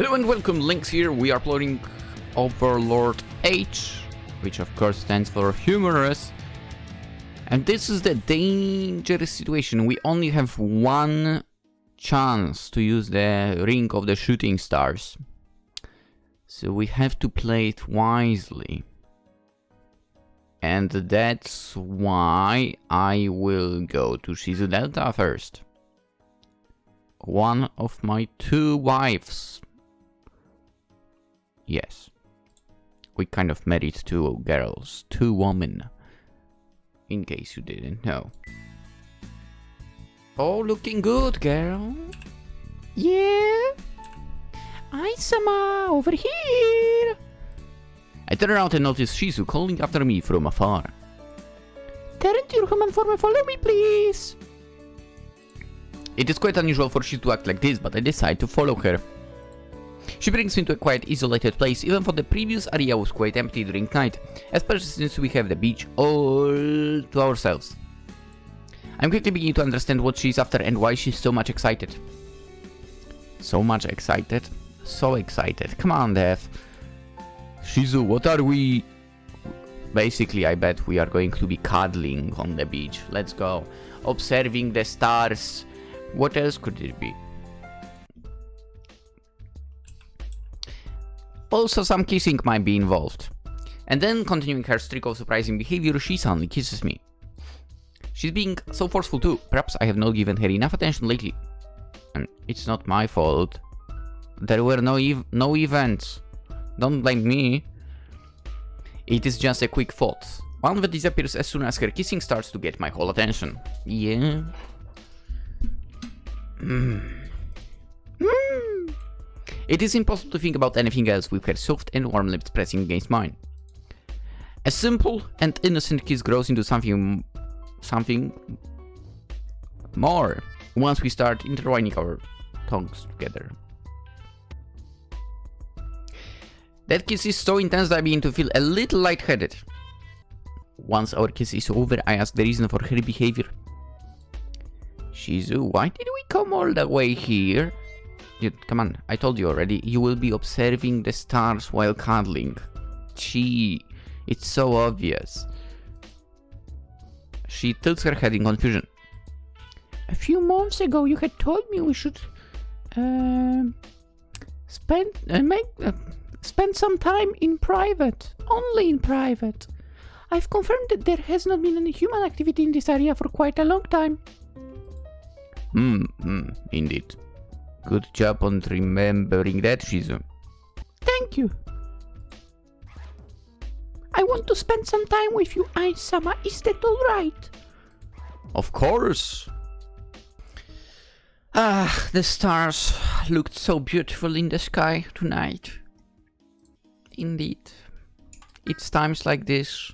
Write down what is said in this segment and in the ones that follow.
Hello and welcome, Lynx here. We are uploading Overlord H, which of course stands for humorous. And this is the dangerous situation. We only have one chance to use the ring of the shooting stars. So we have to play it wisely. And that's why I will go to CZ Delta first. One of my two wives. Yes. We kind of married two girls, two women. In case you didn't know. Oh, looking good, girl. Yeah. Ai-sama, over here. I turn around and notice Shizu calling after me from afar. Turn to your human form and follow me, please. It is quite unusual for Shizu to act like this, but I decide to follow her. She brings me to a quite isolated place, even though the previous area was quite empty during night, especially since we have the beach all to ourselves. I'm quickly beginning to understand what she's after and why she's so much excited. So much excited? So excited. Come on, Dev. Shizu, what are we... Basically, I bet we are going to be cuddling on the beach. Let's go. Observing the stars. What else could it be? Also, some kissing might be involved. And then, continuing her streak of surprising behavior, she suddenly kisses me. She's being so forceful too. Perhaps I have not given her enough attention lately. And it's not my fault. There were no events. Don't blame me. It is just a quick thought. One that disappears as soon as her kissing starts to get my whole attention. Yeah. It is impossible to think about anything else with her soft and warm lips pressing against mine. A simple and innocent kiss grows into something more once we start intertwining our tongues together. That kiss is so intense that I begin to feel a little lightheaded. Once our kiss is over, I ask the reason for her behavior. Shizu, why did we come all the way here? Come on, I told you already, you will be observing the stars while cuddling. Gee, it's so obvious. She tilts her head in confusion. A few months ago you had told me we should spend some time in private. Only in private. I've confirmed that there has not been any human activity in this area for quite a long time. Indeed. Good job on remembering that, Shizu. Thank you. I want to spend some time with you, Ai-sama. Is that alright? Of course. The stars looked so beautiful in the sky tonight. Indeed. It's times like this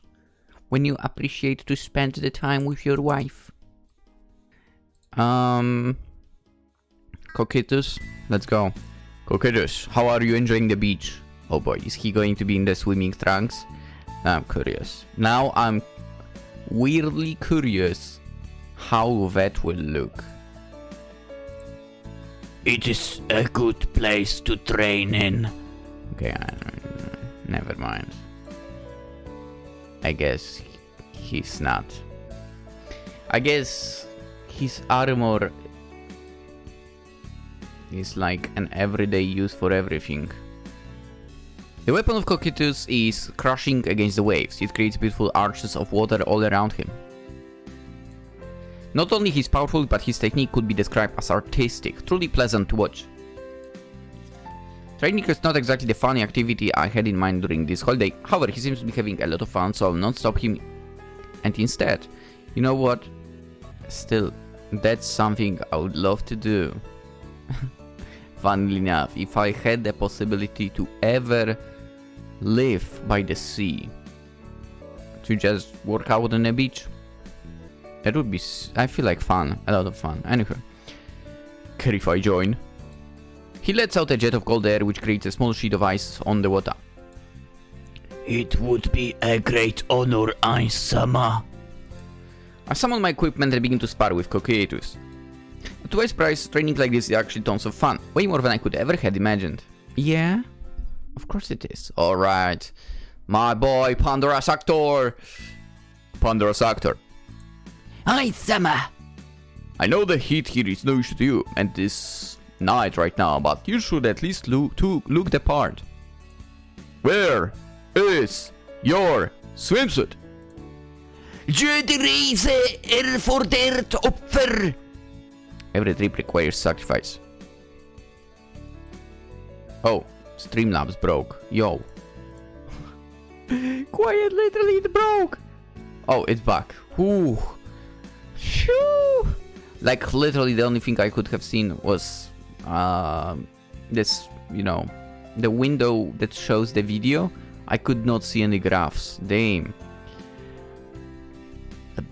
when you appreciate to spend the time with your wife. Cocytus, let's go. Cocytus, how are you enjoying the beach? Oh boy, is he going to be in the swimming trunks? I'm curious. Now I'm weirdly curious how that will look. It is a good place to train in. Okay, never mind. I guess he's not. I guess his armor is like an everyday use for everything. The weapon of Cocytus is crushing against the waves. It creates beautiful arches of water all around him. Not only he's powerful, but his technique could be described as artistic, truly pleasant to watch. Training is not exactly the funny activity I had in mind during this holiday. However, he seems to be having a lot of fun, so I'll not stop him. And instead, you know what? Still, that's something I would love to do. Funnily enough, if I had the possibility to ever live by the sea, to just work out on a beach, that would be, I feel like, fun, a lot of fun. Anyway, care if I join? He lets out a jet of cold air which creates a small sheet of ice on the water. It would be a great honor, Ai-sama. I summon my equipment and begin to spar with Cocytus. To my surprise, training like this is actually tons of fun, way more than I could ever had imagined. Yeah, of course it is. Alright. My boy, Pandora's Actor. Pandora's Actor. Hi, Summer. I know the heat here is no issue to you, and this night right now, but you should at least look the part. Where is your swimsuit? Yggdrasil for dirt offer. Every trip requires sacrifice. Oh, Streamlabs broke. Yo. Quiet, literally it broke. Oh, it's back. Ooh. Phew. Like literally the only thing I could have seen was this, you know, the window that shows the video. I could not see any graphs. Damn.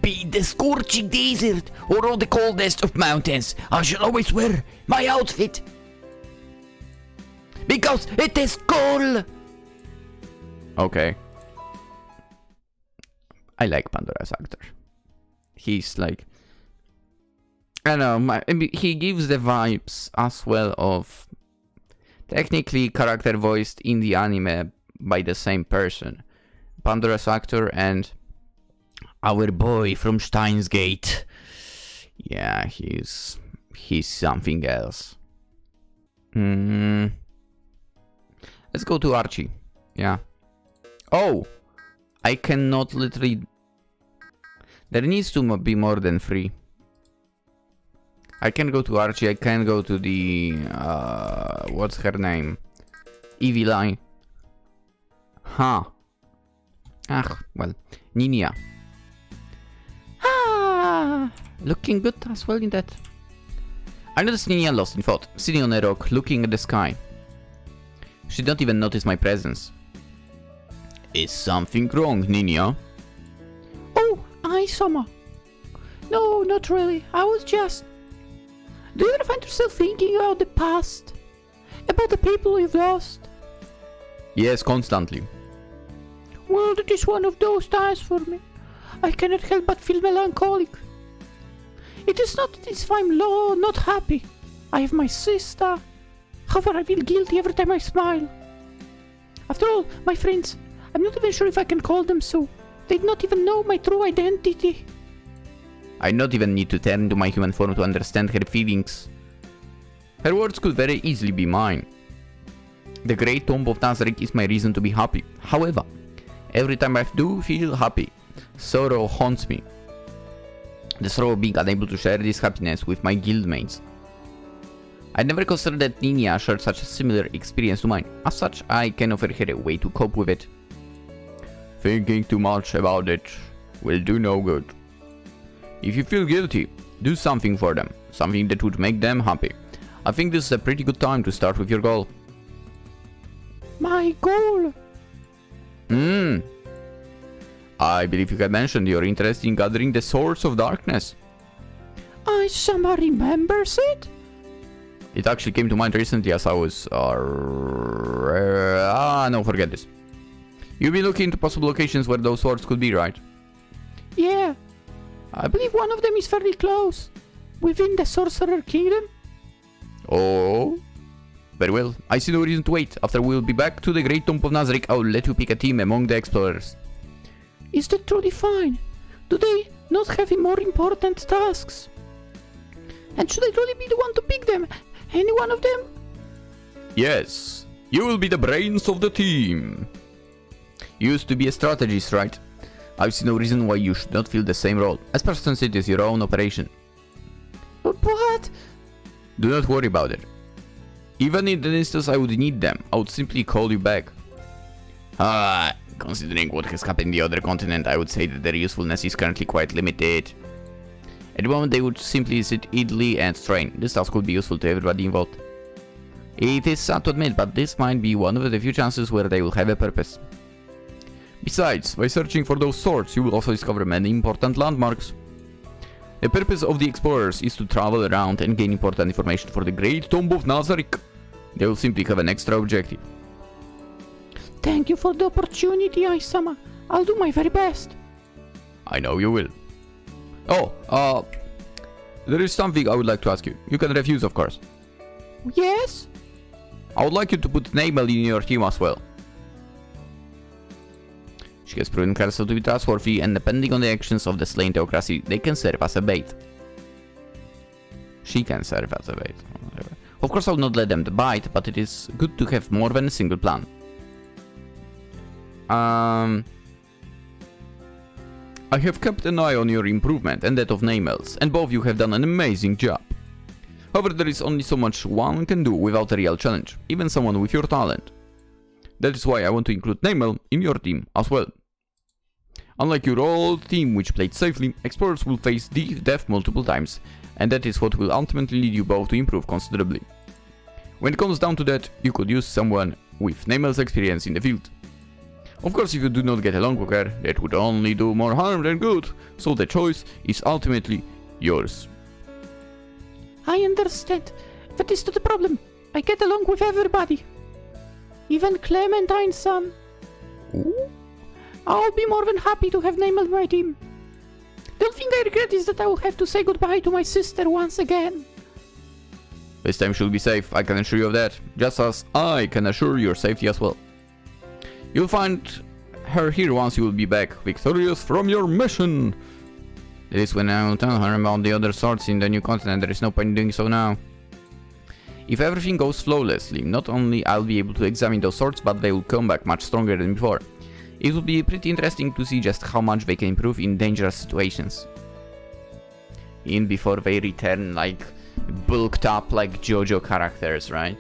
Be the scorching desert or on the coldest of mountains, I shall always wear my outfit. Because it is cold. Okay. I like Pandora's Actor. He's like, I don't know, he gives the vibes as well of technically character voiced in the anime by the same person. Pandora's Actor and our boy from Steins Gate. Yeah, he's something else. Let's go to Archie. Yeah. Oh! I cannot literally... There needs to be more than 3. I can go to Archie, I can go to the... what's her name? Evil Eye. Huh. Ah, well. Ninia. Ah! Looking good as well in that. I noticed Ninia lost in thought, sitting on a rock, looking at the sky. She didn't even notice my presence. Is something wrong, Ninia? Oh, hi, Summer. No, not really. I was just... Do you ever find yourself thinking about the past? About the people you've lost? Yes, constantly. Well, that is one of those times for me. I cannot help but feel melancholic. It is not as if I'm low, not happy. I have my sister. However, I feel guilty every time I smile. After all, my friends, I'm not even sure if I can call them so. They do not even know my true identity. I not even need to turn to my human form to understand her feelings. Her words could very easily be mine. The Great Tomb of Nazarick is my reason to be happy. However, every time I do feel happy, sorrow haunts me. The sorrow of being unable to share this happiness with my guildmates. I never considered that Ninia shared such a similar experience to mine. As such, I can offer her a way to cope with it. Thinking too much about it will do no good. If you feel guilty, do something for them. Something that would make them happy. I think this is a pretty good time to start with your goal. My goal? I believe you had mentioned your interest in gathering the Swords of Darkness. I somehow remembers it? It actually came to mind recently as I was... no, forget this. You've been looking into possible locations where those swords could be, right? Yeah. I believe one of them is fairly close. Within the Sorcerer Kingdom. Oh? Very well. I see no reason to wait. After we'll be back to the Great Tomb of Nazarick, I'll let you pick a team among the explorers. Is that truly fine? Do they not have more important tasks? And should I truly be the one to pick them? Any one of them? Yes. You will be the brains of the team. You used to be a strategist, right? I see no reason why you should not fill the same role, especially since it is your own operation. But... Do not worry about it. Even in the instance I would need them, I would simply call you back. Considering what has happened in the other continent, I would say that their usefulness is currently quite limited. At the moment they would simply sit idly and train. This task would be useful to everybody involved. It is sad to admit, but this might be one of the few chances where they will have a purpose. Besides, by searching for those swords, you will also discover many important landmarks. The purpose of the explorers is to travel around and gain important information for the Great Tomb of Nazarick. They will simply have an extra objective. Thank you for the opportunity, Aisama. I'll do my very best. I know you will. Oh, there is something I would like to ask you. You can refuse, of course. Yes? I would like you to put Nabel in your team as well. She has proven herself to be trustworthy, and depending on the actions of the slain Yggdrasil, they can serve as a bait. She can serve as a bait. Of course I will not let them bite, but it is good to have more than a single plan. I have kept an eye on your improvement and that of Namel's, and both you have done an amazing job. However, there is only so much one can do without a real challenge, even someone with your talent. That is why I want to include Namel in your team as well. Unlike your old team which played safely, explorers will face death multiple times, and that is what will ultimately lead you both to improve considerably. When it comes down to that, you could use someone with Namel's experience in the field. Of course, if you do not get along with her, that would only do more harm than good, so the choice is ultimately yours. I understand. That is not the problem. I get along with everybody. Even Clementine's son. Ooh. I'll be more than happy to have Namel on my team. The only thing I regret is that I will have to say goodbye to my sister once again. This time she'll be safe, I can assure you of that, just as I can assure your safety as well. You'll find her here once you will be back, victorious from your mission. That is when I will tell her about the other swords in the new continent. There is no point in doing so now. If everything goes flawlessly, not only I'll be able to examine those swords, but they will come back much stronger than before. It will be pretty interesting to see just how much they can improve in dangerous situations. Before they return like bulked up like JoJo characters, right?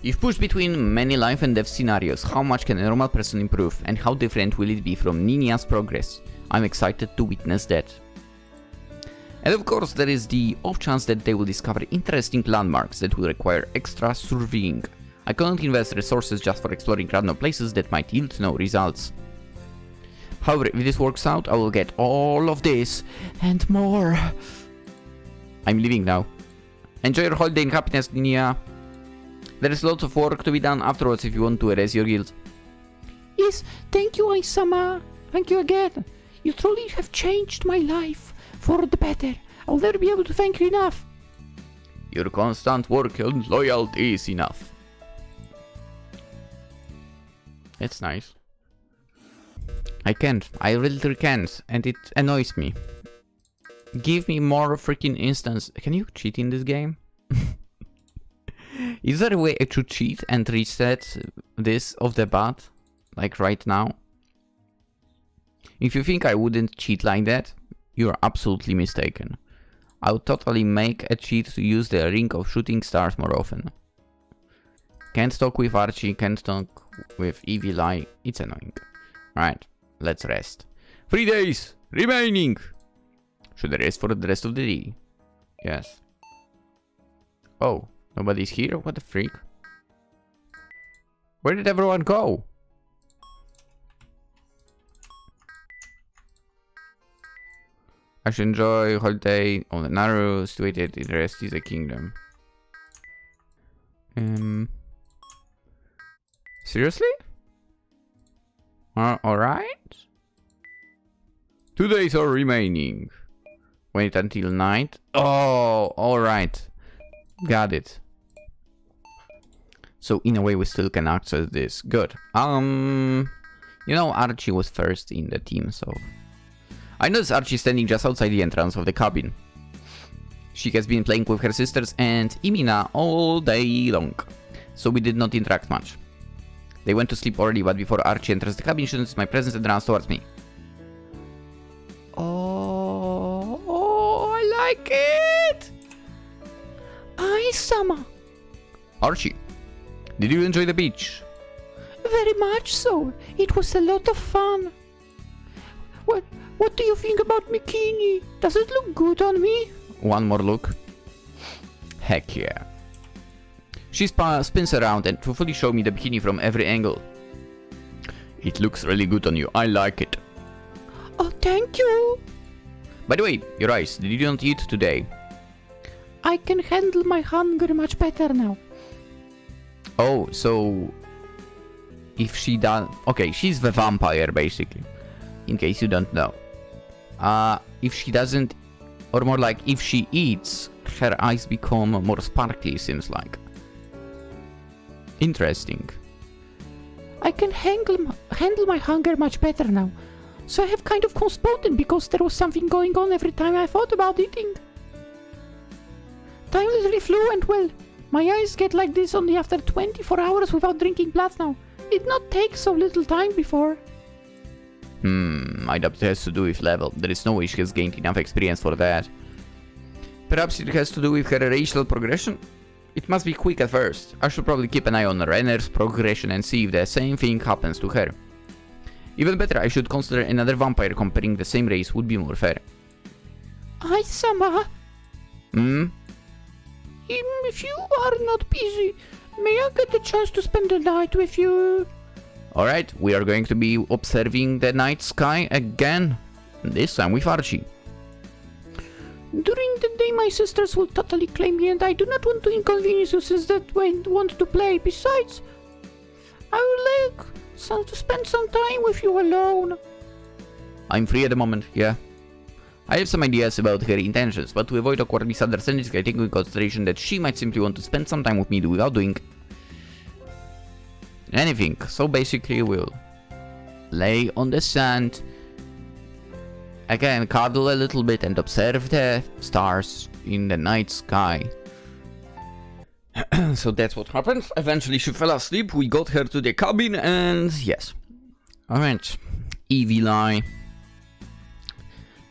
If pushed between many life and death scenarios, how much can a normal person improve, and how different will it be from Ninia's progress? I'm excited to witness that. And of course there is the off chance that they will discover interesting landmarks that will require extra surveying. I cannot invest resources just for exploring random places that might yield no results. However, if this works out, I will get all of this and more. I'm leaving now. Enjoy your holiday in happiness, Ninia. There is lots of work to be done afterwards if you want to erase your guild. Yes, thank you, Aisama. Thank you again. You truly have changed my life for the better. I'll never be able to thank you enough. Your constant work and loyalty is enough. It's nice. I can't. I really can't. And it annoys me. Give me more freaking instance. Can you cheat in this game? Is there a way to cheat and reset this off the bat? Like right now? If you think I wouldn't cheat like that, you are absolutely mistaken. I would totally make a cheat to use the Ring of Shooting Stars more often. Can't talk with Archie, can't talk with Evil Eye. It's annoying. Right, let's rest. 3 days remaining! Should I rest for the rest of the day? Yes. Oh, nobody's here? What the freak? Where did everyone go? I should enjoy holiday on the Naru, situated in the rest is a kingdom. Seriously? Alright. 2 days are remaining. Wait until night. Oh, alright. Got it. So in a way we still can access this. Good. You know, Archie was first in the team, so I noticed Archie standing just outside the entrance of the cabin. She has been playing with her sisters and Imina all day long, so we did not interact much. They went to sleep early, but before Archie enters the cabin, she noticed my presence and runs towards me. Oh, I like it! Aisama. Archie, did you enjoy the beach? Very much so. It was a lot of fun. What do you think about bikini? Does it look good on me? One more look. Heck yeah. She spins around and truthfully showed me the bikini from every angle. It looks really good on you. I like it. Oh, thank you. By the way, your eyes, did you not eat today? I can handle my hunger much better now. Oh, so if she does... Okay, she's the vampire basically. In case you don't know. If she doesn't... Or more like, if she eats, her eyes become more sparkly, seems like. Interesting. I can handle my hunger much better now. So I have kind of postponed because there was something going on every time I thought about eating. Time literally flew and well, my eyes get like this only after 24 hours without drinking blood now. It not take so little time before. I doubt it has to do with level. There is no way she has gained enough experience for that. Perhaps it has to do with her racial progression? It must be quick at first. I should probably keep an eye on Renner's progression and see if the same thing happens to her. Even better, I should consider another vampire comparing the same race would be more fair. Sama. If you are not busy, may I get the chance to spend the night with you? Alright, we are going to be observing the night sky again. This time with Archie. During the day my sisters will totally claim me and I do not want to inconvenience you since that way want to play. Besides, I would like to spend some time with you alone. I'm free at the moment, yeah. I have some ideas about her intentions, but to avoid awkward misunderstandings I take into consideration that she might simply want to spend some time with me without doing anything. So basically we'll lay on the sand, again cuddle a little bit and observe the stars in the night sky. So that's what happened. Eventually she fell asleep, we got her to the cabin and yes. Alright, Evil Eye.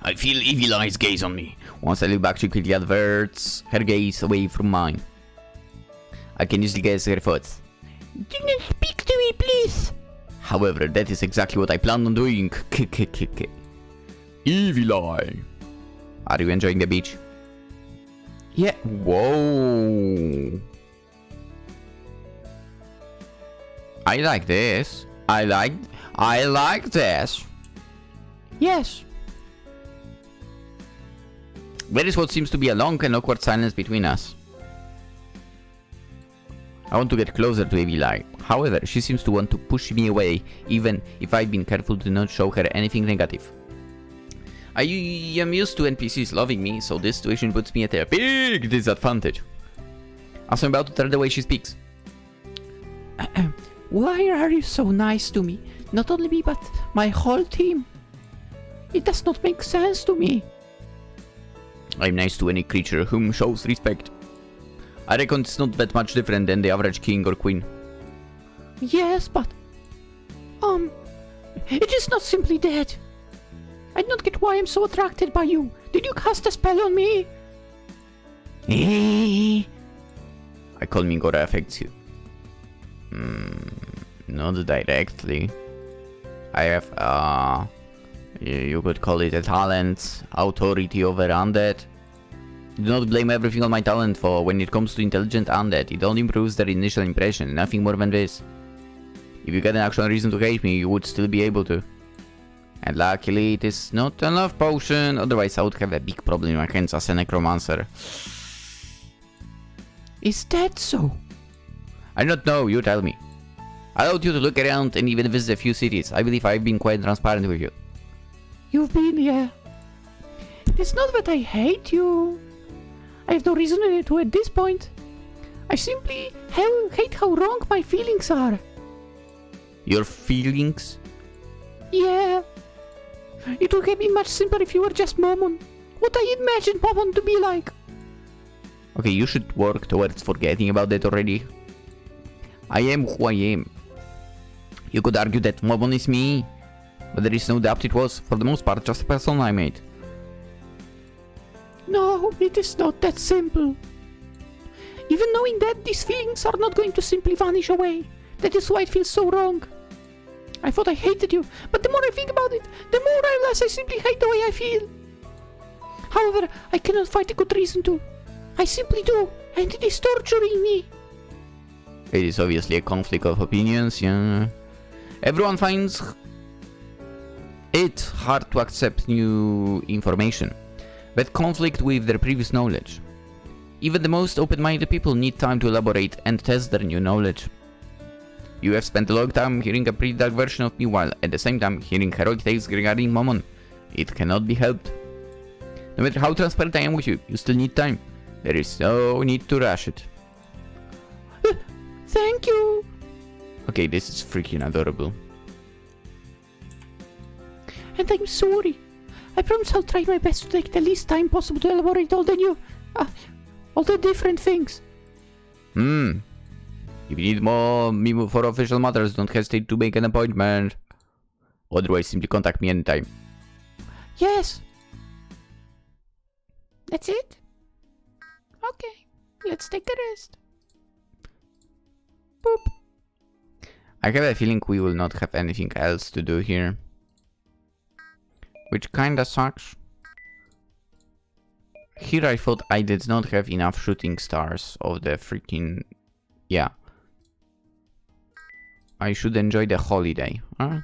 I feel Evil Eye's gaze on me. Once I look back, she quickly averts her gaze away from mine. I can easily guess her thoughts. Do not speak to me, please. However, that is exactly what I planned on doing. Evil Eye. Are you enjoying the beach? Yeah. Whoa. I like this. I like this. Yes. There is what seems to be a long and awkward silence between us. I want to get closer to Evil Eye. However, she seems to want to push me away, even if I've been careful to not show her anything negative. I am used to NPCs loving me, so this situation puts me at a big disadvantage. As I'm about to turn the way she speaks. Why are you so nice to me? Not only me, but my whole team. It does not make sense to me. I'm nice to any creature whom shows respect. I reckon it's not that much different than the average king or queen. Yes, but... it is not simply that. I do not get why I'm so attracted by you. Did you cast a spell on me? I call Mingora affects you. Not directly. I have, you could call it a talent, authority over undead. Do not blame everything on my talent, for when it comes to intelligent undead, it only improves their initial impression, nothing more than this. If you get an actual reason to hate me, you would still be able to. And luckily it is not a love potion, otherwise I would have a big problem in my hands as a necromancer. Is that so? I don't know, you tell me. I allowed you to look around and even visit a few cities. I believe I've been quite transparent with you. You've been, yeah. It's not that I hate you. I have no reason to at this point. I simply hate how wrong my feelings are. Your feelings? Yeah. It would have been much simpler if you were just Momon. What I imagined Momon to be like. Okay, you should work towards forgetting about that already. I am who I am. You could argue that Momon is me, but there is no doubt it was, for the most part, just a person I made. No, it is not that simple. Even knowing that, these feelings are not going to simply vanish away. That is why it feels so wrong. I thought I hated you, but the more I think about it, the more I realize I simply hate the way I feel. However, I cannot find a good reason to. I simply do, and it is torturing me. It is obviously a conflict of opinions, yeah. Everyone finds it hard to accept new information, but conflict with their previous knowledge. Even the most open-minded people need time to elaborate and test their new knowledge. You have spent a long time hearing a pretty dark version of me while at the same time hearing heroic tales regarding Momon. It cannot be helped. No matter how transparent I am with you, you still need time. There is no need to rush it. Thank you. Okay, this is freaking adorable. And I'm sorry. I promise I'll try my best to take the least time possible to elaborate all the different things. If you need more me for official matters, don't hesitate to make an appointment. Otherwise, simply contact me anytime. Yes. That's it? Okay, let's take a rest. Boop. I have a feeling we will not have anything else to do here. Which kinda sucks. Here I thought I did not have enough shooting stars of the freaking... Yeah. I should enjoy the holiday, huh?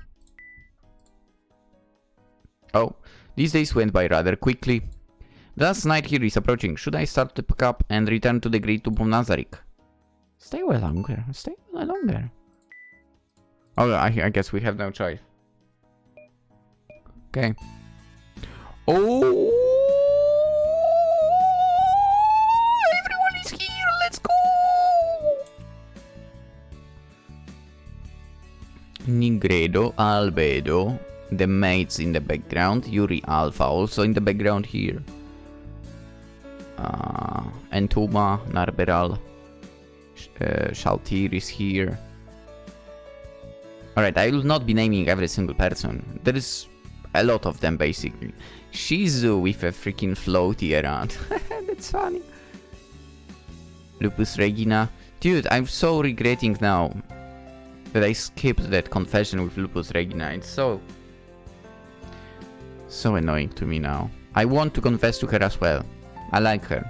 Oh, these days went by rather quickly. The last night here is approaching. Should I start to pack up and return to the Great Tomb of Nazarick? Stay a while longer. Stay a while longer. Oh, I guess we have no choice. Okay. Oh! Everyone is here! Let's go! Nigredo, Albedo, the mates in the background, Yuri Alpha also in the background here. Entuma, Narberal, Shaltir is here. Alright, I will not be naming every single person. There is a lot of them basically. Shizu with a freaking floaty around. That's funny. Lupus Regina. Dude, I'm so regretting now that I skipped that confession with Lupus Regina. It's so annoying to me now. I want to confess to her as well. I like her.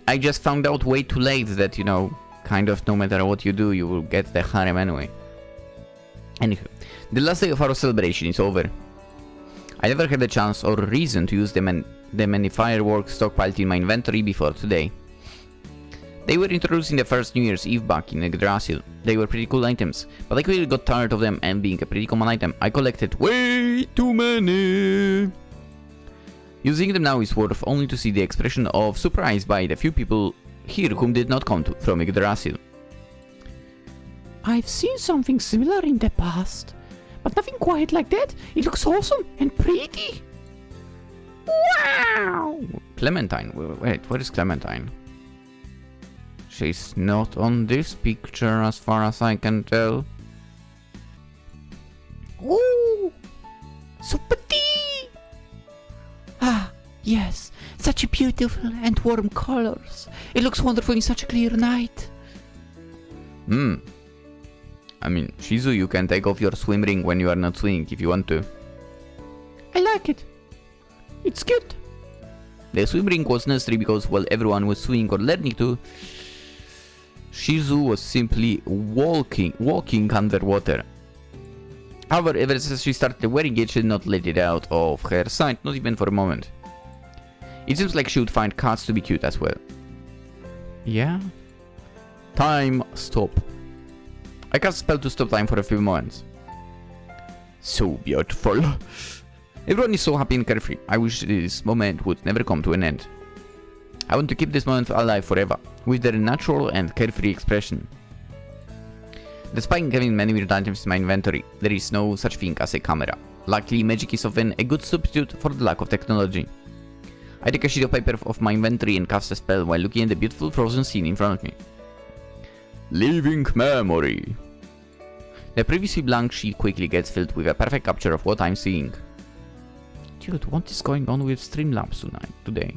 I just found out way too late that, you know, kind of no matter what you do, you will get the harem anyway. Anywho, the last day of our celebration is over. I never had a chance or reason to use the many fireworks stockpiled in my inventory before today. They were introduced in the first New Year's Eve back in Yggdrasil. They were pretty cool items, but I quickly got tired of them, and being a pretty common item, I collected way too many. Using them now is worth only to see the expression of surprise by the few people here whom did not come from Yggdrasil. I've seen something similar in the past, but nothing quite like that. It looks awesome and pretty. Wow! Clementine. Wait, where is Clementine? She's not on this picture as far as I can tell. Ooh! So pretty! Ah, yes. Such beautiful and warm colors. It looks wonderful in such a clear night. I mean, Shizu, you can take off your swim ring when you are not swimming if you want to. I like it. It's cute. The swim ring was necessary because while everyone was swimming or learning to, Shizu was simply walking underwater. However, ever since she started wearing it, she did not let it out of her sight, not even for a moment. It seems like she would find cats to be cute as well. Yeah? Time stop. I cast a spell to stop time for a few moments. So beautiful. Everyone is so happy and carefree. I wish this moment would never come to an end. I want to keep this moment alive forever, with their natural and carefree expression. Despite having many weird items in my inventory, there is no such thing as a camera. Luckily, magic is often a good substitute for the lack of technology. I take a sheet of paper off my inventory and cast a spell while looking at the beautiful frozen scene in front of me. Living memory. The previously blank sheet quickly gets filled with a perfect capture of what I'm seeing. Dude, what is going on with Streamlabs today?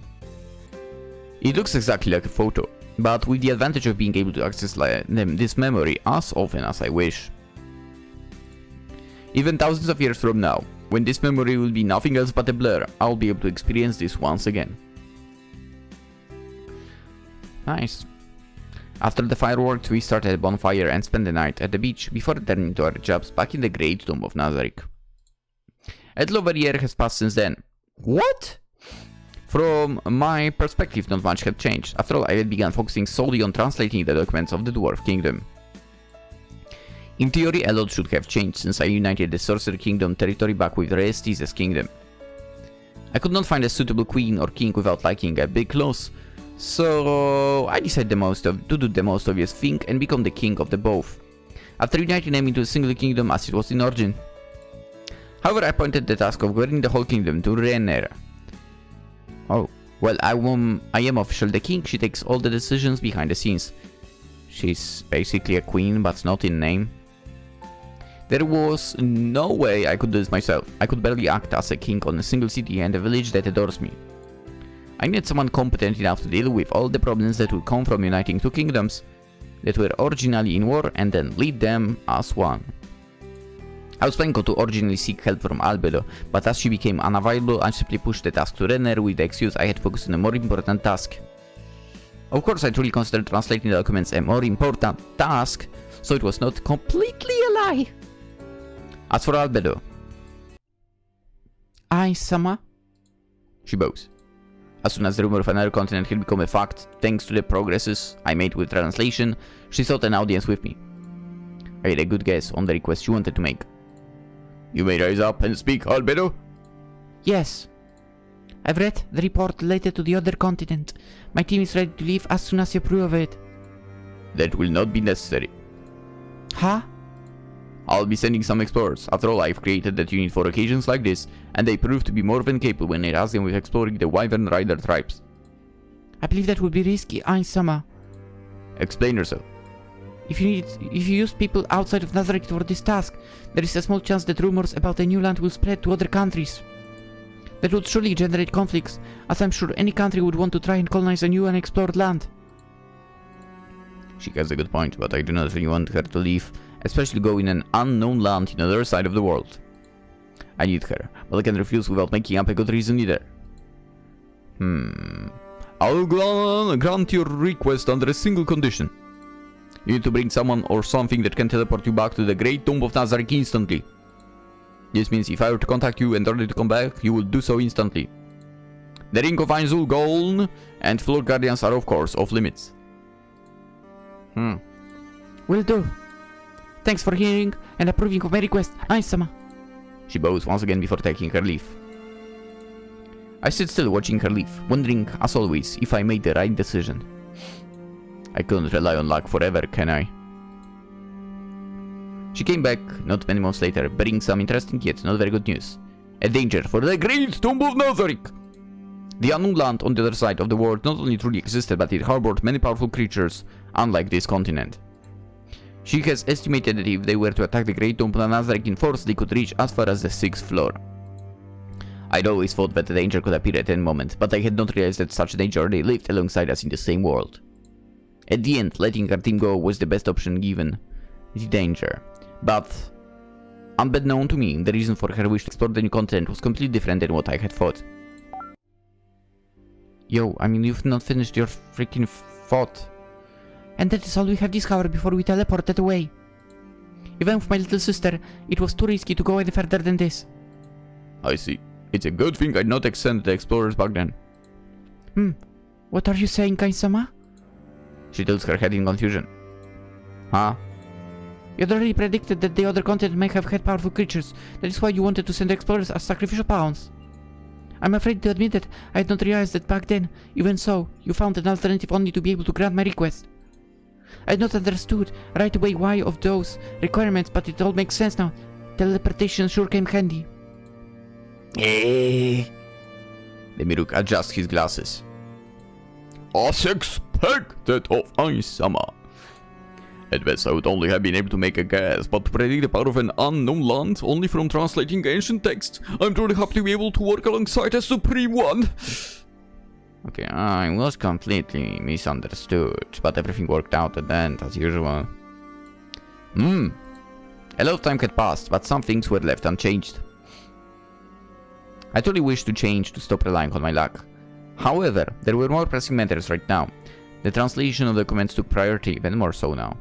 It looks exactly like a photo, but with the advantage of being able to access this memory as often as I wish. Even thousands of years from now, when this memory will be nothing else but a blur, I'll be able to experience this once again. Nice. After the fireworks, we started a bonfire and spent the night at the beach before returning to our jobs back in the Great Tomb of Nazarick. A little over a year has passed since then. What? From my perspective, not much had changed. After all, I had begun focusing solely on translating the documents of the Dwarf Kingdom. In theory, a lot should have changed since I united the Sorcerer Kingdom territory back with Restis's kingdom. I could not find a suitable queen or king without liking a big loss, So I decided to do the most obvious thing and become the king of the both, after uniting them into a single kingdom as it was in origin. However, I pointed the task of governing the whole kingdom to Renner. Oh, well, I am officially the king. She takes all the decisions behind the scenes. She's basically a queen, but not in name. There was no way I could do this myself. I could barely act as a king on a single city and a village that adores me. I needed someone competent enough to deal with all the problems that would come from uniting two kingdoms that were originally in war and then lead them as one. I was planning to originally seek help from Albedo, but as she became unavailable, I simply pushed the task to Renner with the excuse I had focused on a more important task. Of course, I truly considered translating the documents a more important task, so it was not completely a lie. As for Albedo, Ai-sama? she bows. As soon as the rumor of another continent had become a fact, thanks to the progresses I made with translation, she sought an audience with me. I had a good guess on the request she wanted to make. You may rise up and speak, Albedo. Yes. I've read the report related to the other continent. My team is ready to leave as soon as you approve of it. That will not be necessary. Huh? I'll be sending some explorers. After all, I've created that unit for occasions like this, and they prove to be more than capable when I task them with exploring the Wyvern Rider tribes. I believe that would be risky, Ai-sama. Explain yourself. If you use people outside of Nazareth for this task, there is a small chance that rumors about a new land will spread to other countries. That would surely generate conflicts, as I'm sure any country would want to try and colonize a new unexplored land. She has a good point, but I do not really want her to leave, especially go in an unknown land in the other side of the world. I need her, but I can refuse without making up a good reason either. I'll grant your request under a single condition. You need to bring someone or something that can teleport you back to the Great Tomb of Nazareth instantly. This means if I were to contact you and order you to come back, you will do so instantly. The Ring of Ainzul Goln and Floor Guardians are of course off limits. Will do. Thanks for hearing and approving of my request, Ai-sama. She bows once again before taking her leave. I sit still watching her leave, wondering, as always, if I made the right decision. I couldn't rely on luck forever, can I? She came back not many months later, bearing some interesting yet not very good news. A danger for the Great Tomb of Nazareth! The unknown land on the other side of the world not only truly existed, but it harbored many powerful creatures, unlike this continent. She has estimated that if they were to attack the Great Tomb of Nazareth in force, they could reach as far as the 6th floor. I'd always thought that the danger could appear at any moment, but I had not realized that such danger already lived alongside us in the same world. At the end, letting her team go was the best option given the danger. But, unbeknown to me, the reason for her wish to explore the new continent was completely different than what I had thought. Yo, I mean, you've not finished your freaking thought. And that is all we have discovered before we teleported away. Even with my little sister, it was too risky to go any further than this. I see. It's a good thing I'd not extended the explorers back then. What are you saying, Ai-sama? She tilts her head in confusion. Huh? You'd already predicted that the other continent may have had powerful creatures. That is why you wanted to send explorers as sacrificial pawns. I'm afraid to admit that I had not realized that back then. Even so, you found an alternative only to be able to grant my request. I had not understood right away why of those requirements, but it all makes sense now. Teleportation sure came handy. The Miruk adjusts his glasses. As expected of Ai-sama. At best, I would only have been able to make a guess, but to predict the power of an unknown land only from translating ancient texts, I'm truly happy to be able to work alongside a supreme one. Okay, I was completely misunderstood, but everything worked out at the end, as usual. A lot of time had passed, but some things were left unchanged. I truly wished to change to stop relying on my luck. However, there were more pressing matters right now. The translation of the documents took priority, even more so now.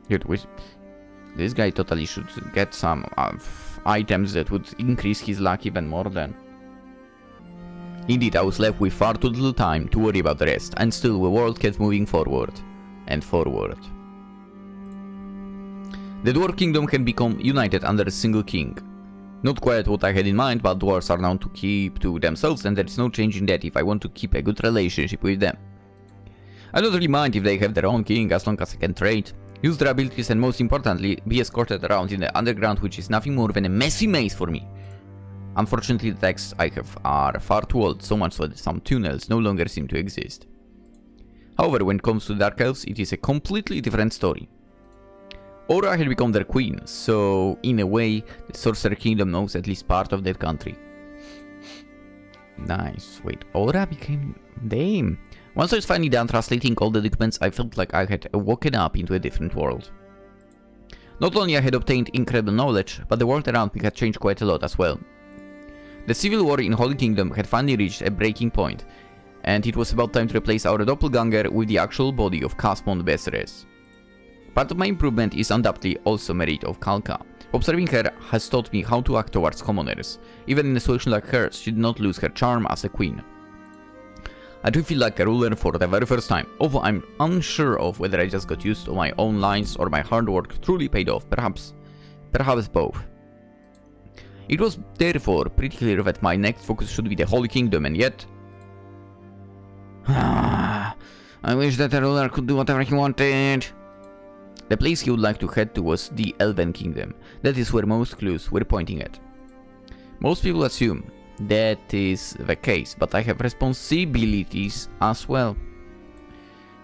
Dude, this guy totally should get some items that would increase his luck even more than. Indeed, I was left with far too little time to worry about the rest, and still the world kept moving forward and forward. The Dwarf Kingdom had become united under a single king. Not quite what I had in mind, but dwarves are known to keep to themselves and there is no change in that if I want to keep a good relationship with them. I don't really mind if they have their own king as long as I can trade, use their abilities and most importantly, be escorted around in the underground, which is nothing more than a messy maze for me. Unfortunately, the texts I have are far too old, so much so that some tunnels no longer seem to exist. However, when it comes to Dark Elves, it is a completely different story. Aura had become their queen, so in a way, the Sorcerer Kingdom knows at least part of their country. Nice. Wait, Aura became... Damn. Once I was finally done translating all the documents, I felt like I had woken up into a different world. Not only I had obtained incredible knowledge, but the world around me had changed quite a lot as well. The civil war in Holy Kingdom had finally reached a breaking point, and it was about time to replace our doppelganger with the actual body of Casmon Besseres. Part of my improvement is undoubtedly also merit of Kalka. Observing her has taught me how to act towards commoners. Even in a situation like hers, she did not lose her charm as a queen. I do feel like a ruler for the very first time, although I'm unsure of whether I just got used to my own lines or my hard work truly paid off, perhaps both. It was therefore pretty clear that my next focus should be the Holy Kingdom, and yet... I wish that a ruler could do whatever he wanted. The place he would like to head to was the Elven Kingdom. That is where most clues were pointing at. Most people assume that is the case, but I have responsibilities as well.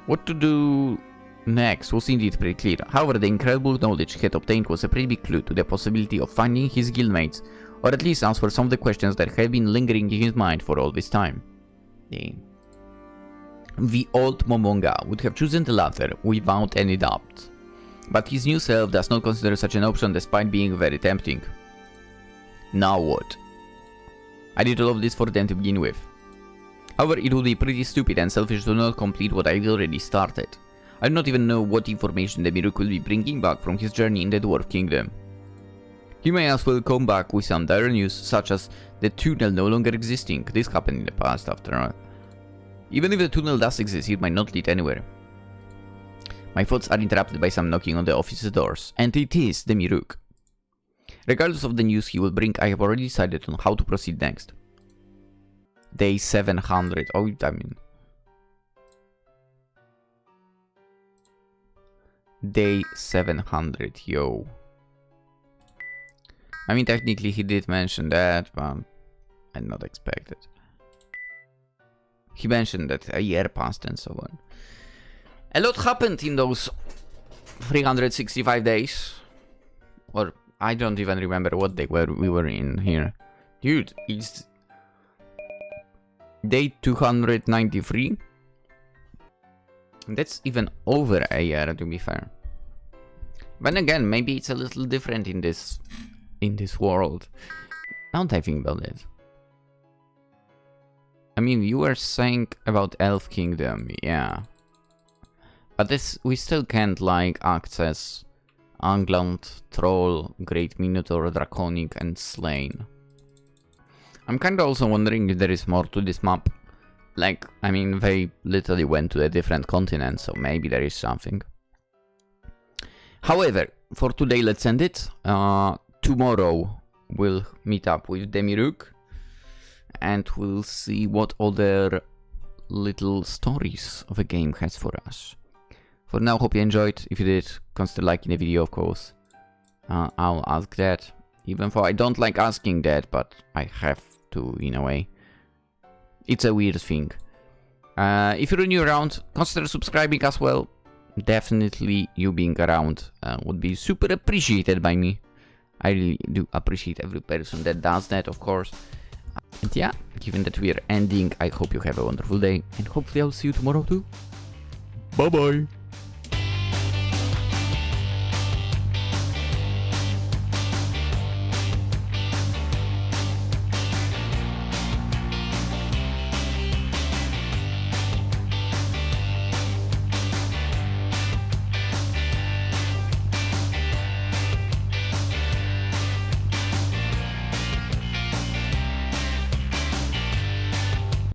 What to do next was indeed pretty clear. However, the incredible knowledge he had obtained was a pretty big clue to the possibility of finding his guildmates, or at least answer some of the questions that had been lingering in his mind for all this time. The old Momonga would have chosen the latter without any doubt. But his new self does not consider such an option despite being very tempting. Now what? I did all of this for them to begin with. However, it would be pretty stupid and selfish to not complete what I already started. I do not even know what information the Miruk will be bringing back from his journey in the Dwarf Kingdom. He may as well come back with some dire news such as the tunnel no longer existing. This happened in the past after all. Even if the tunnel does exist, it might not lead anywhere. My thoughts are interrupted by some knocking on the office's doors, and it is the Miruk. Regardless of the news he will bring, I have already decided on how to proceed next. Day 700. Oh, I mean... Day 700, yo. I mean, technically he did mention that, but I did not expect it. He mentioned that a year passed and so on. A lot happened in those 365 days. Or, I don't even remember what day we were in here. Dude, it's... Day 293. That's even over a year, to be fair. But again, maybe it's a little different in this world. Now that I think about it. I mean, you were saying about Elf Kingdom, yeah. But this, we still can't, like, access Angland, Troll, Great Minotaur, Draconic, and Slain. I'm kinda also wondering if there is more to this map. Like, I mean, they literally went to a different continent, so maybe there is something. However, for today, let's end it. Tomorrow, we'll meet up with Demiruk, and we'll see what other little stories of a game has for us. For now, hope you enjoyed. If you did, consider liking the video, of course. I'll ask that. Even though I don't like asking that, but I have to, in a way. It's a weird thing. If you're new around, consider subscribing as well. Definitely you being around would be super appreciated by me. I really do appreciate every person that does that, of course. And yeah, given that we're ending, I hope you have a wonderful day. And hopefully I'll see you tomorrow too. Bye bye.